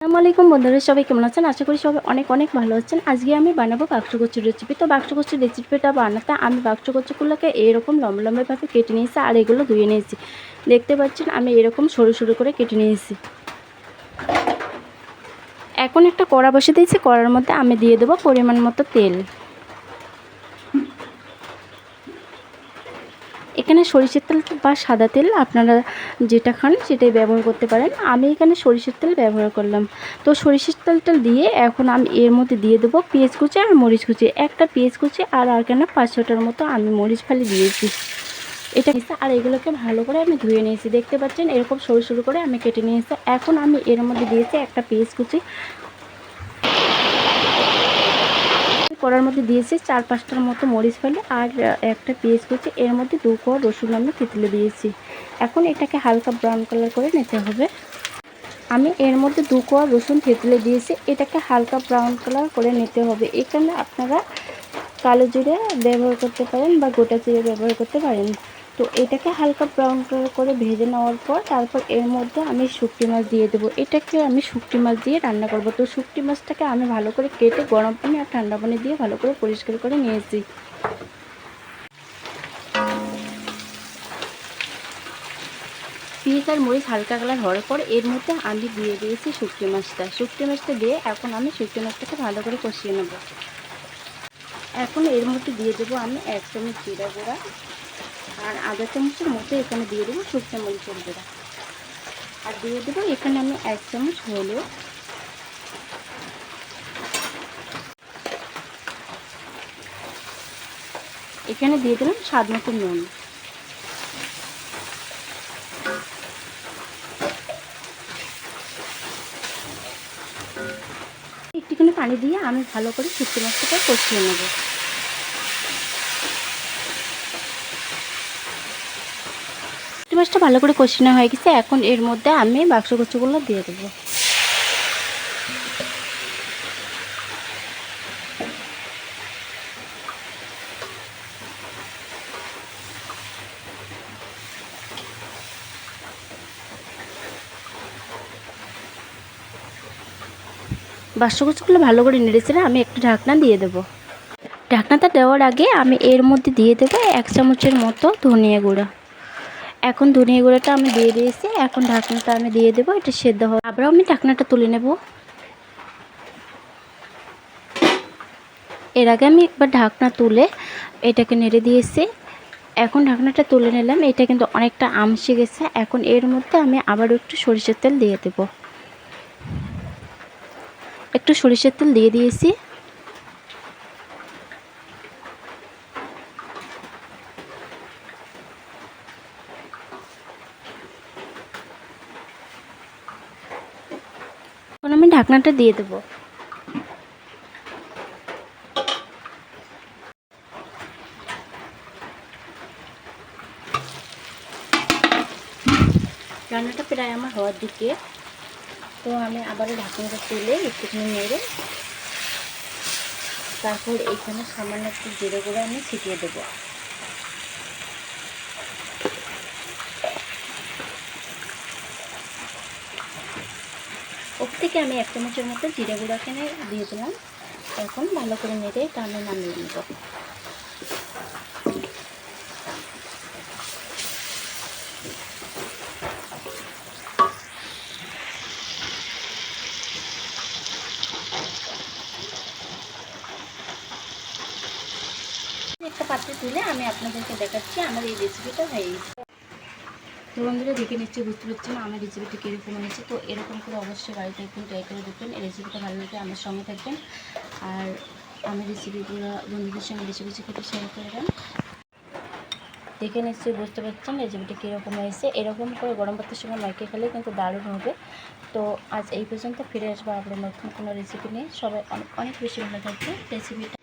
আসসালামু আলাইকুম বন্ধুরা, সবাই কেমন আছেন? আশা করি সবাই অনেক অনেক ভালো আছেন। আজকে আমি বানাবো বাক্স কচুর রেসিপি। তো বাক্স কচুর রেসিপিটা বানাতে আমি বাক্স কচুগুলোকে এরকম লম্বা লম্বাভাবে কেটে নিয়েছি আর এগুলো ধুয়ে নিয়েছি। দেখতে পাচ্ছেন আমি এরকম সরু সরু করে কেটে নিয়েছি। এখন একটা কড়া বসে দিয়েছি, কড়ার মধ্যে আমি দিয়ে দেবো পরিমাণ মতো তেল। এখানে সরিষার তেল বা সাদা তেল আপনারা যেটা খান সেটাই ব্যবহার করতে পারেন। আমি এখানে সরিষার তেল ব্যবহার করলাম। তো সরিষার তেলটা দিয়ে এখন আমি এর মধ্যে দিয়ে দেবো পেঁয়াজ কুচি আর মরিচ কুচি। একটা পেঁয়াজ কুচি আর এখানে 5-6টার মতো আমি মরিচ ফালি দিয়েছি। এটা আর এগুলোকে ভালো করে আমি ধুয়ে নিয়েছি। দেখতে পাচ্ছেন এরকম সরু সরু করে আমি কেটে নিয়েছি। এখন আমি এর মধ্যে দিয়েছি একটা পেঁয়াজ কুচি, কড়ার মধ্যে দিয়েছি 4-5টার মতো মরিচ ফালি আর একটা পেঁয়াজ কুচি, এর মধ্যে 2 কোয়া রসুন আমি থেতলে দিয়েছি। এখন এটাকে হালকা ব্রাউন কালার করে নিতে হবে। আমি এর মধ্যে 2 কোয়া রসুন থেতলে দিয়েছি, এটাকে হালকা ব্রাউন কালার করে নিতে হবে। এখানে আপনারা কালো জিরে ব্যবহার করতে পারেন বা গোটা জিরে ব্যবহার করতে পারেন। তো এটাকে হালকা ব্রাউন কালার করে ভেজে নেওয়ার পর তারপর এর মধ্যে আমি শুকটি মাছ দিয়ে দেবো। এটাকে আমি শুকটি মাছ দিয়ে রান্না করব। তো শুকটি মাছটাকে আমি ভালো করে কেটে গরম পানি আর ঠান্ডা পানি দিয়ে ভালো করে পরিষ্কার করে নিয়েছি। পেঁয়াজ আর মরিচ হালকা কালার হওয়ার পর এর মধ্যে আমি দিয়ে দিয়েছি শুকটি মাছটা দিয়ে এখন আমি শুকটি মাছটাকে ভালো করে কষিয়ে নেব। এখন এর মধ্যে দিয়ে দেবো আমি 1 চামচ জিরা গুঁড়া আর আধা চামচের মতো এখানে দিয়ে দেবো শুকনো মরিচের গুঁড়া, আর দিয়ে দেবো এখানে আমি 1 চামচ হলুদ, এখানে দিয়ে দিলাম স্বাদ মতো নুন। একটুখানি পানি দিয়ে আমি ভালো করে শুকনো মাছটাকে কষিয়ে নেব। শুকনো মাছটা ভালো করে কষানো হয়ে গেছে। এখন এর মধ্যে আমি বাক্স কচুগুলো দিয়ে দেবো। বাক্স কচুগুলো ভালো করে নেড়েচেড়ে আমি একটু ঢাকনা দিয়ে দেবো। ঢাকনাটা দেওয়ার আগে আমি এর মধ্যে দিয়ে দেবো 1 চামচের মতো ধনিয়া গুঁড়া। এখন ধনিয়া গুঁড়াটা আমি দিয়ে দিয়েছি। এখন ঢাকনাটা আমি দিয়ে দেবো, এটা সেদ্ধ হবে। আবারও আমি ঢাকনাটা তুলে নেব। এর আগে আমি একবার ঢাকনা তুলে এটাকে নেড়ে দিয়েছি। এখন ঢাকনাটা তুলে নিলাম। এটা কিন্তু অনেকটা আমসে গেছে। এখন এর মধ্যে আমি আবারও একটু সরিষার তেল দিয়ে দেব। একটু সরিষার তেল দিয়ে দিয়েছি। এখন আমি ঢাকনাটা দিয়ে দেব। রান্নাটা প্রায় আমার হওয়ার দিকে। তো আমি আবারও ঢাকনাটা তুলে একটুখানি নেড়ে তারপর এইখানে সামান্য একটু জিরে গুঁড়ো আমি ছিটিয়ে দেবো। ওর থেকে আমি 1 চামচের মতো জিরে গুঁড়ো এখানে দিয়ে দিলাম। এখন ভালো করে নেড়ে এটা আমি নামিয়ে নেব। একটা পাত্রে তুলে আমি আপনাদেরকে দেখাচ্ছি আমার এই রেসিপিটা হয়ে গেছে। তো বন্ধুরা দেখে নিশ্চয়ই বুঝতে পারছেন আমার রেসিপিটা কীরকম হয়েছে। তো এরকম করে অবশ্যই বাড়িতে একদিন ট্রাই করে দেখবেন। এই রেসিপিটা ভালো লাগলে আমার সঙ্গে থাকবেন আর আমার রেসিপিগুলো বন্ধুদের সঙ্গে বেশি বেশি করে শেয়ার করবেন। দেখে নিশ্চয়ই বুঝতে পারছেন রেসিপিটা কীরকম হয়েছে। এরকম করে গরম ভাতের সঙ্গে মাখিয়ে খেলে কিন্তু দারুণ হবে। তো আজ এই পর্যন্ত, ফিরে আসবো আপনার নতুন কোনো রেসিপি নিয়ে। সবাই অনেক অনেক বেশি ভালো থাকবে রেসিপিটা।